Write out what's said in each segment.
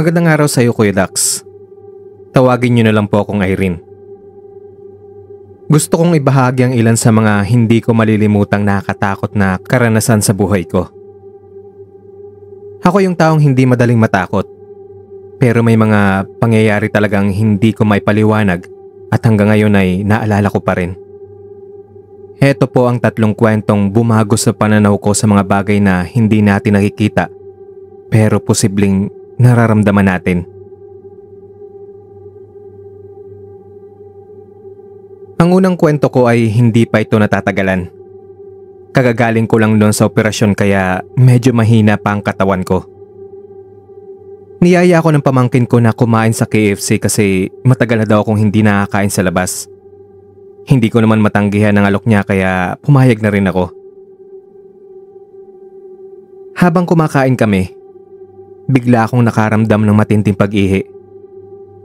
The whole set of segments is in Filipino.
Magandang araw sa iyo, Kuya Dax. Tawagin niyo na lang po akong Irene. Gusto kong ibahagi ang ilan sa mga hindi ko malilimutang nakakatakot na karanasan sa buhay ko. Ako yung taong hindi madaling matakot, pero may mga pangyayari talagang hindi ko maipaliwanag at hanggang ngayon ay naalala ko pa rin. Heto po ang 3 kwentong bumago sa pananaw ko sa mga bagay na hindi natin nakikita pero posibleng nararamdaman natin. Ang unang kwento ko ay hindi pa ito natatagalan. Kagagaling ko lang doon sa operasyon kaya medyo mahina pa ang katawan ko. Niyaya ako ng pamangkin ko na kumain sa KFC kasi matagal na daw akong hindi nakakain sa labas. Hindi ko naman matanggihan ang alok niya kaya pumayag na rin ako. Habang kumakain kami, bigla akong nakaramdam ng matinding pag-ihi.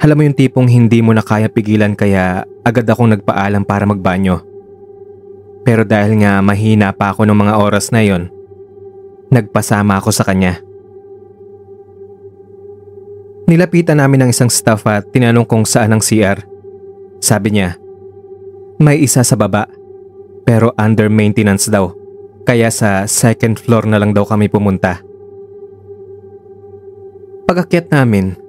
Alam mo yung tipong hindi mo na kaya pigilan kaya agad akong nagpaalam para magbanyo. Pero dahil nga mahina pa ako ng mga oras na yon, nagpasama ako sa kanya. Nilapitan namin ang isang staff at tinanong kung saan ang CR. Sabi niya, may isa sa baba pero under maintenance daw kaya sa 2nd floor na lang daw kami pumunta. Pag-akyat namin,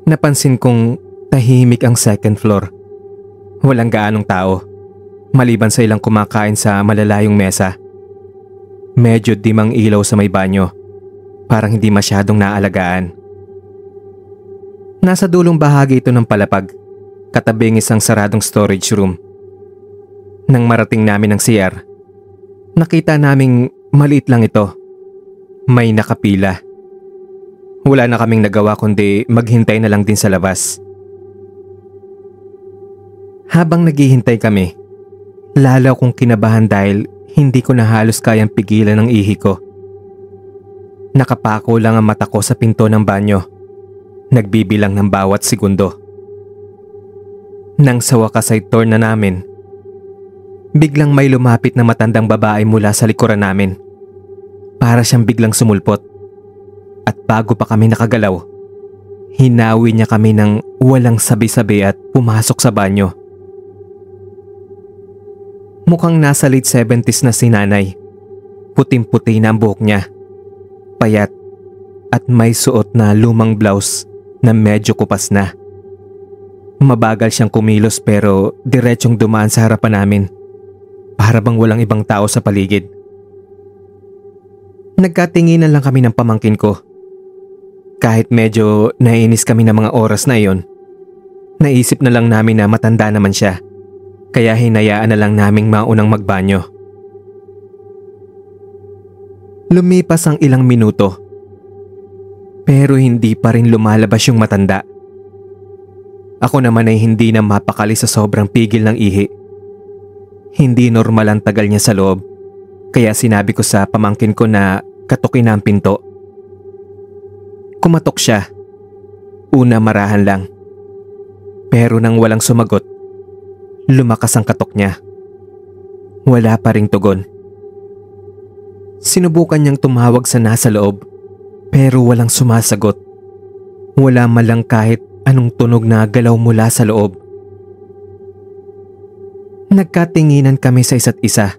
napansin kong tahimik ang 2nd floor. Walang gaanong tao, maliban sa ilang kumakain sa malalayong mesa. Medyo dimang ilaw sa may banyo, parang hindi masyadong naalagaan. Nasa dulong bahagi ito ng palapag, katabing isang saradong storage room. Nang marating namin ang CR, nakita naming maliit lang ito. May nakapila. Wala na kaming nagawa kundi maghintay na lang din sa labas. Habang naghihintay kami, lalo akong kinabahan dahil hindi ko na halos kayang pigilan ang ihi ko. Nakapako lang ang mata ko sa pinto ng banyo, nagbibilang ng bawat segundo. Nang sa wakas ay turn na namin, biglang may lumapit na matandang babae mula sa likuran namin. Para siyang biglang sumulpot. At bago pa kami nakagalaw, hinawi niya kami ng walang sabi-sabi at pumasok sa banyo. Mukhang nasa late 70s na si nanay. Puting-puti na ang buhok niya. Payat at may suot na lumang blouse na medyo kupas na. Mabagal siyang kumilos pero diretsong dumaan sa harapan namin. Para bang walang ibang tao sa paligid. Nagkatinginan lang kami ng pamangkin ko. Kahit medyo naiinis kami ng mga oras na iyon, naisip na lang namin na matanda naman siya, kaya hinayaan na lang naming maunang magbanyo. Lumipas ang ilang minuto, pero hindi pa rin lumalabas yung matanda. Ako naman ay hindi na mapakali sa sobrang pigil ng ihi. Hindi normal ang tagal niya sa loob, kaya sinabi ko sa pamangkin ko na katukin na ang pinto. Kumatok siya. Una marahan lang. Pero nang walang sumagot, lumakas ang katok niya. Wala pa ring tugon. Sinubukan niyang tumawag sa nasa loob, pero walang sumasagot. Wala man lang kahit anong tunog na galaw mula sa loob. Nagkatinginan kami sa isa't isa.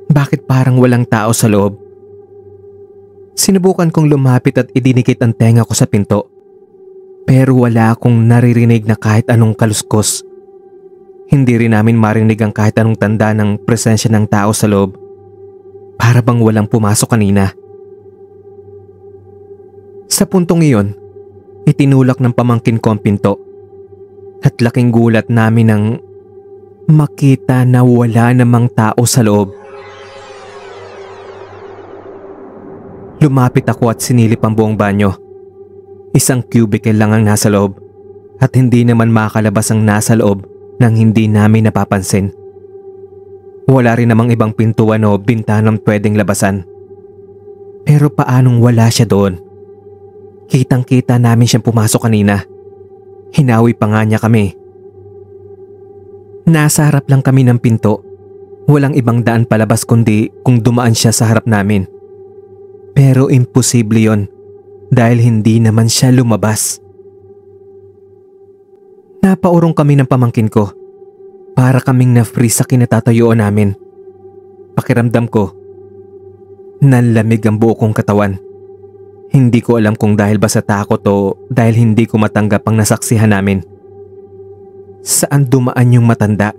Bakit parang walang tao sa loob? Sinubukan kong lumapit at idinikit ang tenga ko sa pinto. Pero wala akong naririnig na kahit anong kaluskos. Hindi rin namin marinig ang kahit anong tanda ng presensya ng tao sa loob. Para bang walang pumasok kanina. Sa puntong iyon, itinulak ng pamangkin ko ang pinto. At laking gulat namin nang makita na wala namang tao sa loob. Lumapit ako at sinilip ang buong banyo. Isang cubicle lang ang nasa loob at hindi naman makalabas ang nasa loob nang hindi namin napapansin. Wala rin namang ibang pintuan o bintanang pwedeng labasan. Pero paanong wala siya doon? Kitang-kita namin siyang pumasok kanina. Hinawi pa nga niya kami. Nasa harap lang kami ng pinto. Walang ibang daan palabas kundi kung dumaan siya sa harap namin. Pero imposible yon. dahil hindi naman siya lumabas. Napaurong kami ng pamangkin ko. Para kaming na-freeze sa kinatatayuan namin. Pakiramdam ko, nanlamig ang buo kong katawan. Hindi ko alam kung dahil ba sa takot o dahil hindi ko matanggap ang nasaksihan namin. Saan dumaan yung matanda?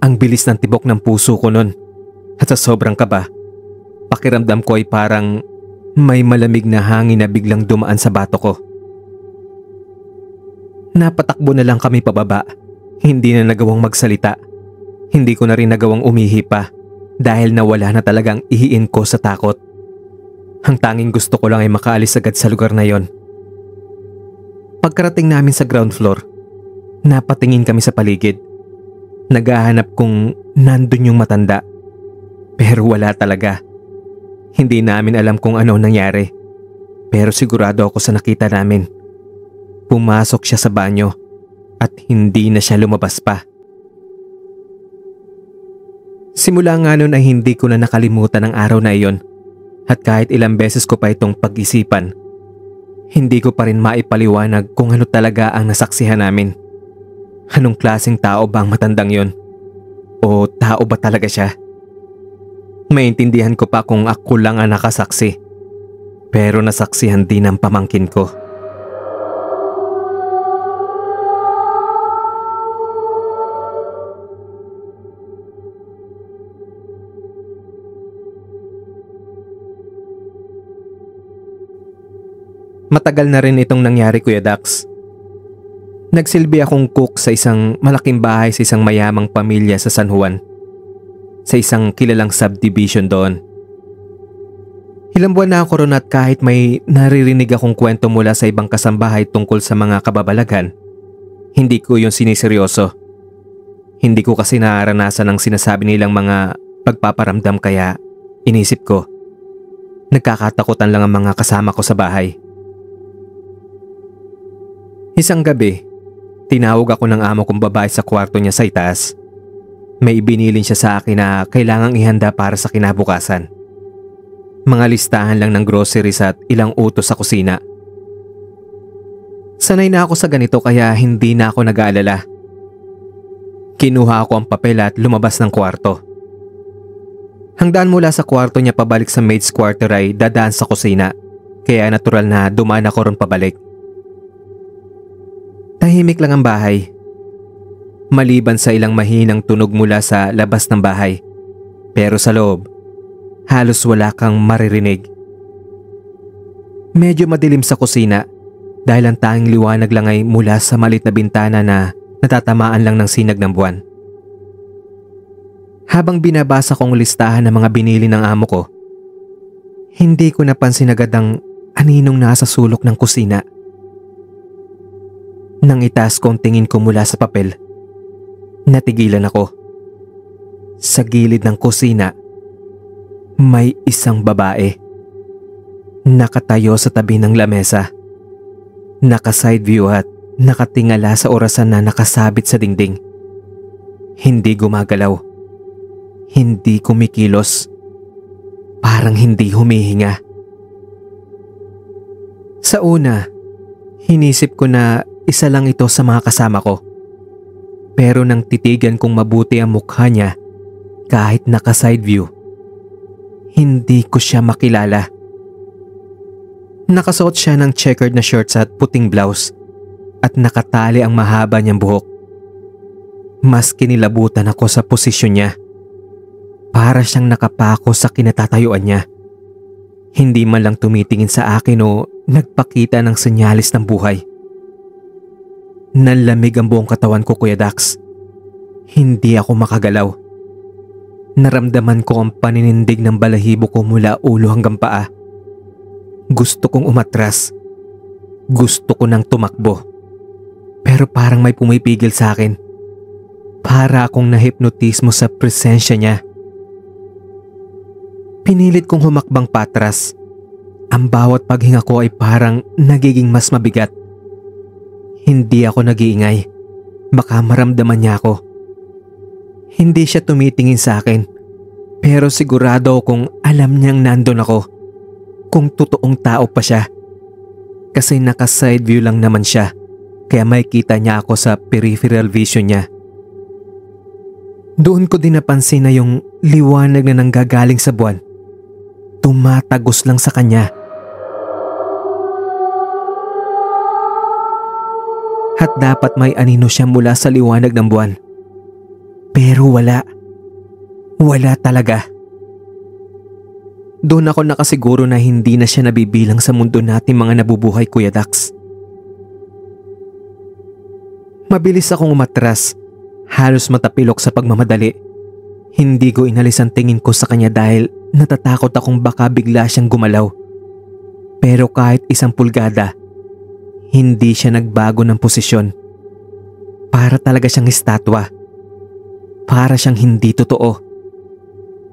Ang bilis ng tibok ng puso ko nun. At sa sobrang kaba, pakiramdam ko ay parang may malamig na hangin na biglang dumaan sa bato ko. Napatakbo na lang kami pababa. Hindi na nagawang magsalita. Hindi ko na rin nagawang umihi pa dahil nawala na talagang ihiin ko sa takot. Ang tanging gusto ko lang ay makaalis agad sa lugar na yon. Pagkarating namin sa ground floor, napatingin kami sa paligid. Naghahanap kung nandun yung matanda. Pero wala talaga. Hindi namin alam kung ano nangyari. Pero sigurado ako sa nakita namin. Pumasok siya sa banyo. At hindi na siya lumabas pa. Simula nga noon ay hindi ko na nakalimutan ang araw na iyon. At kahit ilang beses ko pa itong pag-isipan, hindi ko pa rin maipaliwanag kung ano talaga ang nasaksihan namin. Anong klaseng tao ba ang matandang yon? O tao ba talaga siya? Maintindihan ko pa kung ako lang ang nakasaksi. Pero nasaksihan din ang pamangkin ko. Matagal na rin itong nangyari, Kuya Dax. Nagsilbi akong cook sa isang malaking bahay sa isang mayamang pamilya sa San Juan. Sa isang kilalang subdivision doon. Ilang buwan na ako ron at kahit may naririnig akong kwento mula sa ibang kasambahay tungkol sa mga kababalaghan, hindi ko yun siniseryoso. Hindi ko kasi naranasan ang sinasabi nilang mga pagpaparamdam kaya inisip ko, nagkakatakutan lang ang mga kasama ko sa bahay. Isang gabi, tinawag ako ng amo kong babae sa kwarto niya sa itaas. May ibinilin siya sa akin na kailangang ihanda para sa kinabukasan. Mga listahan lang ng groceries at ilang utos sa kusina. Sanay na ako sa ganito kaya hindi na ako nag-aalala. Kinuha ako ang papel at lumabas ng kwarto. Ang daan mula sa kwarto niya pabalik sa maid's quarter ay dadaan sa kusina, kaya natural na dumaan ako ron pabalik. Tahimik lang ang bahay. Maliban sa ilang mahinang tunog mula sa labas ng bahay. Pero sa loob, halos wala kang maririnig. Medyo madilim sa kusina dahil ang tanging liwanag lang ay mula sa maliit na bintana na natatamaan lang ng sinag ng buwan. Habang binabasa kong listahan ng mga binili ng amo ko, hindi ko napansin agad ang aninong nasa sulok ng kusina. Nang itaas ko ang tingin ko mula sa papel, natigilan ako. Sa gilid ng kusina, may isang babae. Nakatayo sa tabi ng lamesa. Naka-side view at nakatingala sa orasan na nakasabit sa dingding. Hindi gumagalaw. Hindi kumikilos. Parang hindi humihinga. Sa una, hinisip ko na isa lang ito sa mga kasama ko. Pero nang titigan kong mabuti ang mukha niya, kahit naka-side view, hindi ko siya makilala. Nakasuot siya ng checkered na shorts at puting blouse at nakatali ang mahaba niyang buhok. Mas kinilabutan ako sa posisyon niya. Para siyang nakapako sa kinatatayuan niya. Hindi man lang tumitingin sa akin o nagpakita ng senyalis ng buhay. Nanlamig ang buong katawan ko, Kuya Dax. Hindi ako makagalaw. Naramdaman ko ang paninindig ng balahibo ko mula ulo hanggang paa. Gusto kong umatras. Gusto ko nang tumakbo. Pero parang may pumipigil sa akin. Para akong nahipnotismo sa presensya niya. Pinilit kong humakbang patras. Ang bawat paghinga ko ay parang nagiging mas mabigat. Hindi ako nag-iingay. Baka maramdaman niya ako. Hindi siya tumitingin sa akin. Pero sigurado akong alam niyang nandun ako. Kung totoong tao pa siya. Kasi naka-side view lang naman siya, kaya makikita niya ako sa peripheral vision niya. Doon ko din napansin na yung liwanag na nanggagaling sa buwan, tumatagos lang sa kanya. At dapat may anino siya mula sa liwanag ng buwan. Pero wala. Wala talaga. Doon ako nakasiguro na hindi na siya nabibilang sa mundo natin mga nabubuhay, Kuya Dax. Mabilis akong umatras, halos matapilok sa pagmamadali. Hindi ko inalis ang tingin ko sa kanya dahil natatakot akong baka bigla siyang gumalaw. Pero kahit 1 pulgada, hindi siya nagbago ng posisyon. Para talaga siyang estatwa. Para siyang hindi totoo.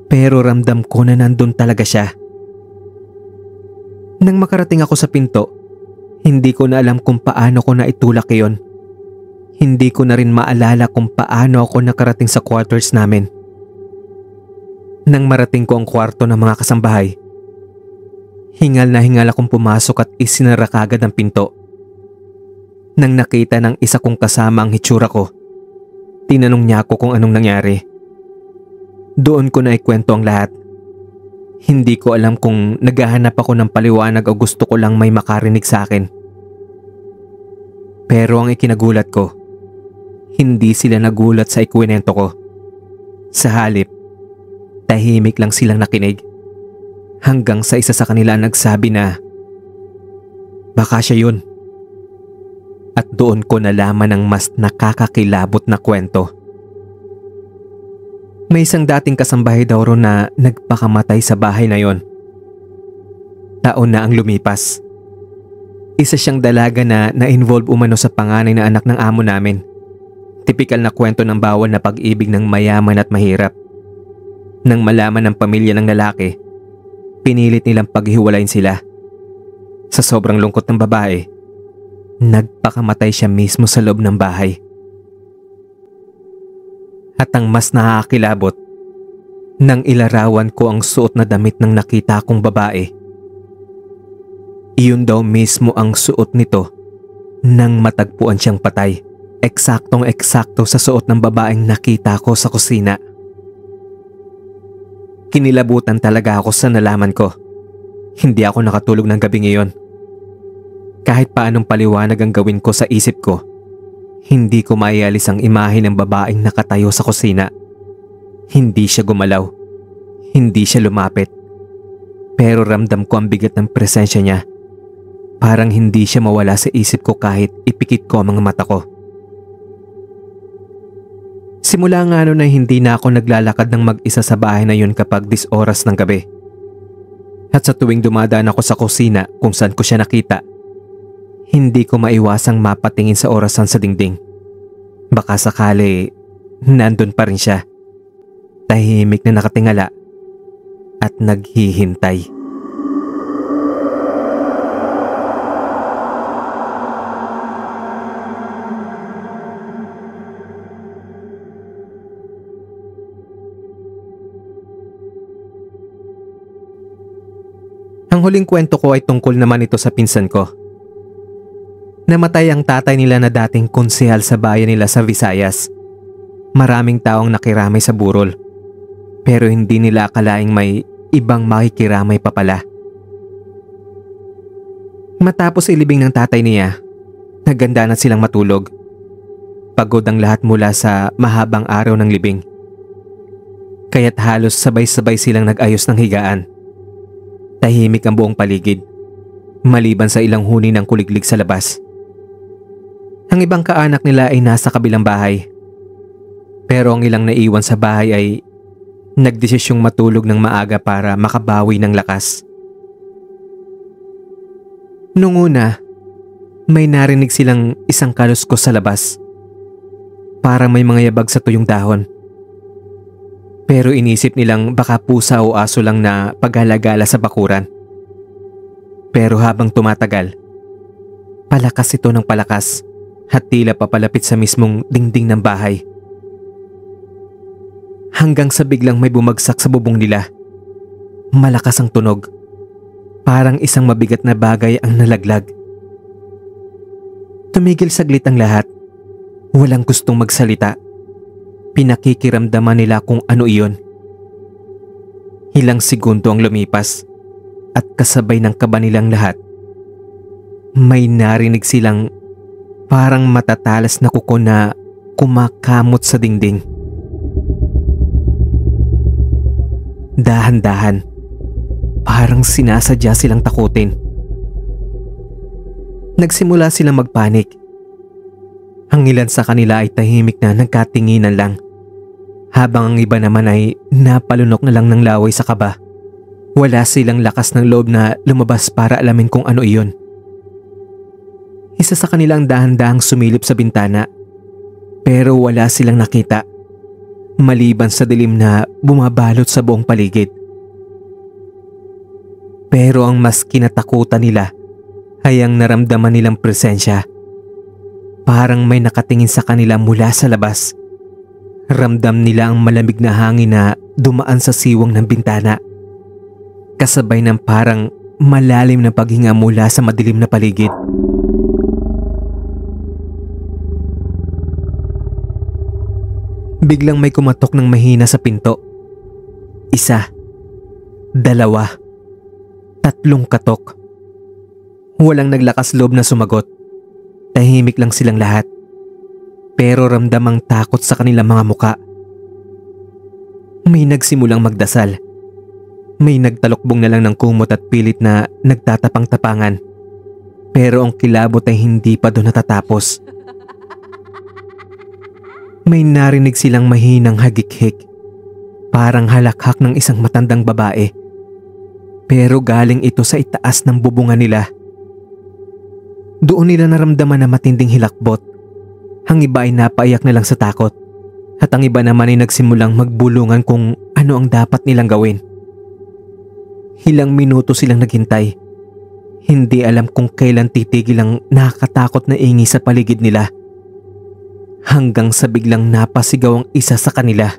Pero ramdam ko na nandun talaga siya. Nang makarating ako sa pinto, hindi ko na alam kung paano ko naitulak iyon. Hindi ko na rin maalala kung paano ako nakarating sa quarters namin. Nang marating ko ang kwarto ng mga kasambahay, hingal na hingal akong pumasok at isinara kagad ang pinto. Nang nakita ng isa kong kasama ang hitsura ko, tinanong niya ako kung anong nangyari. Doon ko na ikwento ang lahat. Hindi ko alam kung naghahanap ako ng paliwanag o gusto ko lang may makarinig sa akin. Pero ang ikinagulat ko, hindi sila nagulat sa ikwento ko. Sa halip, tahimik lang silang nakinig. Hanggang sa isa sa kanila nagsabi na, "Baka siya yun." At doon ko nalaman ang mas nakakakilabot na kwento. May isang dating kasambahay daw ron na nagpakamatay sa bahay na yon. Taon na ang lumipas. Isa siyang dalaga na na-involve umano sa panganay na anak ng amo namin. Tipikal na kwento ng bawal na pag-ibig ng mayaman at mahirap. Nang malaman ng pamilya ng lalaki, pinilit nilang paghiwalayin sila. Sa sobrang lungkot ng babae, nagpakamatay siya mismo sa loob ng bahay. At ang mas nakakilabot, nang ilarawan ko ang suot na damit ng nakita kong babae. Iyon daw mismo ang suot nito nang matagpuan siyang patay. Eksaktong-eksakto sa suot ng babaeng nakita ko sa kusina. Kinilabutan talaga ako sa nalaman ko. Hindi ako nakatulog ng gabing iyon. Kahit paanong paliwanag ang gawin ko sa isip ko, hindi ko maialis ang imahe ng babaeng nakatayo sa kusina. Hindi siya gumalaw. Hindi siya lumapit. Pero ramdam ko ang bigat ng presensya niya. Parang hindi siya mawala sa isip ko kahit ipikit ko ang mga mata ko. Simula nga na hindi na ako naglalakad ng mag-isa sa bahay na yun kapag 10 oras ng gabi. At sa tuwing dumadaan ako sa kusina kung saan ko siya nakita, hindi ko maiwasang mapatingin sa orasan sa dingding. Baka sakali nandun pa rin siya. Tahimik na nakatingala at naghihintay. Ang huling kwento ko ay tungkol naman ito sa pinsan ko. Namatay ang tatay nila na dating konsehal sa bayan nila sa Visayas. Maraming taong nakiramay sa burol. Pero hindi nila akalaing may ibang makikiramay pa pala. Matapos ilibing ng tatay niya, naganda na silang matulog. Pagod ang lahat mula sa mahabang araw ng libing. Kaya't halos sabay-sabay silang nag-ayos ng higaan. Tahimik ang buong paligid, maliban sa ilang huni ng kuliglig sa labas. Ang ibang kaanak nila ay nasa kabilang bahay. Pero ang ilang naiwan sa bahay ay nagdesisyong matulog ng maaga para makabawi ng lakas. Nung una, may narinig silang isang kaluskos sa labas. Parang may mga yabag sa tuyong dahon. Pero inisip nilang baka pusa o aso lang na paghalagala sa bakuran. Pero habang tumatagal, palakas ito ng palakas at tila papalapit sa mismong dingding ng bahay. Hanggang sa biglang may bumagsak sa bubong nila. Malakas ang tunog. Parang isang mabigat na bagay ang nalaglag. Tumigil saglit ang lahat. Walang gustong magsalita. Pinakikiramdaman nila kung ano iyon. Ilang segundo ang lumipas at kasabay ng kaba nilang lahat, may narinig silang parang matatalas na kuko na kumakamot sa dingding. Dahan-dahan, parang sinasadya silang takutin. Nagsimula silang magpanik. Ang ilan sa kanila ay tahimik na nagkatinginan lang, habang ang iba naman ay napalunok na lang ng laway sa kaba. Wala silang lakas ng loob na lumabas para alamin kung ano iyon. Isa sa kanila ang dahan-dahang sumilip sa bintana, pero wala silang nakita, maliban sa dilim na bumabalot sa buong paligid. Pero ang mas kinatakutan nila ay ang naramdaman nilang presensya. Parang may nakatingin sa kanila mula sa labas. Ramdam nila ang malamig na hangin na dumaan sa siwang ng bintana, kasabay ng parang malalim na paghinga mula sa madilim na paligid. Biglang may kumatok ng mahina sa pinto. Isa, dalawa, tatlong katok. Walang naglakas loob na sumagot. Tahimik lang silang lahat. Pero ramdamang takot sa kanilang mga muka. May nagsimulang magdasal. May nagtalokbong na lang ng kumot at pilit na nagtatapang-tapangan. Pero ang kilabot ay hindi pa doon natatapos. May narinig silang mahinang hagik-hik. Parang halakhak ng isang matandang babae. Pero galing ito sa itaas ng bubungan nila. Doon nila naramdaman na matinding hilakbot. Ang iba ay napaiyak na lang sa takot. At ang iba naman ay nagsimulang magbulungan kung ano ang dapat nilang gawin. Ilang minuto silang naghintay. Hindi alam kung kailan titigil ang nakakatakot na ingi sa paligid nila. Hanggang sa biglang napasigaw ang isa sa kanila.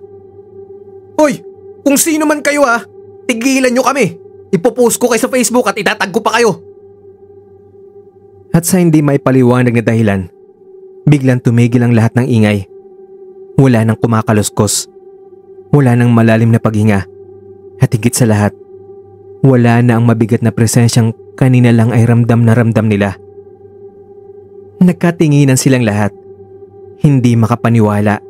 Hoy! Kung sino man kayo tigilan nyo kami! Ipopost ko kayo sa Facebook at itatag ko pa kayo! At sa hindi maipaliwanag na dahilan, biglang tumigil ang lahat ng ingay. Wala nang kumakaluskos. Wala nang malalim na paghinga. At higit sa lahat, wala na ang mabigat na presensyang kanina lang ay ramdam na ramdam nila. Nagkatinginan silang lahat. Hindi makapaniwala.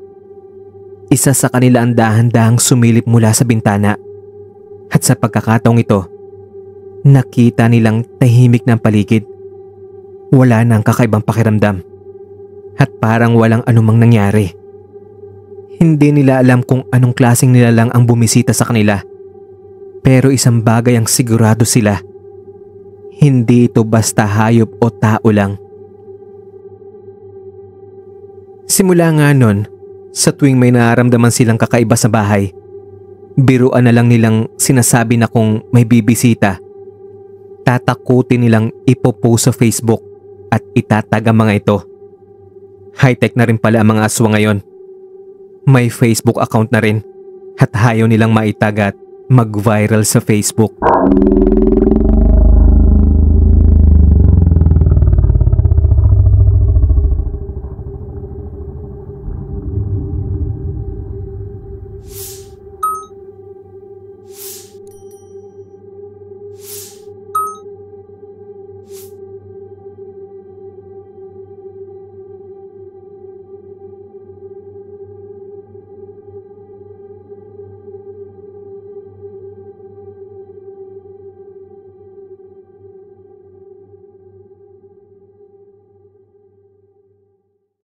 Isa sa kanila ang dahan-dahang sumilip mula sa bintana. At sa pagkakataong ito, nakita nilang tahimik ng paligid. Wala nang kakaibang pakiramdam. At parang walang anumang nangyari. Hindi nila alam kung anong klaseng nilalang ang bumisita sa kanila. Pero isang bagay ang sigurado sila. Hindi ito basta hayop o tao lang. Simula nga nun, sa tuwing may nararamdaman silang kakaiba sa bahay, biruan na lang nilang sinasabi na kung may bibisita, tatakutin nilang ipopost sa Facebook at itatag ang mga ito. High-tech na rin pala ang mga aswang ngayon. May Facebook account na rin at ayaw nilang maitag at mag-viral sa Facebook.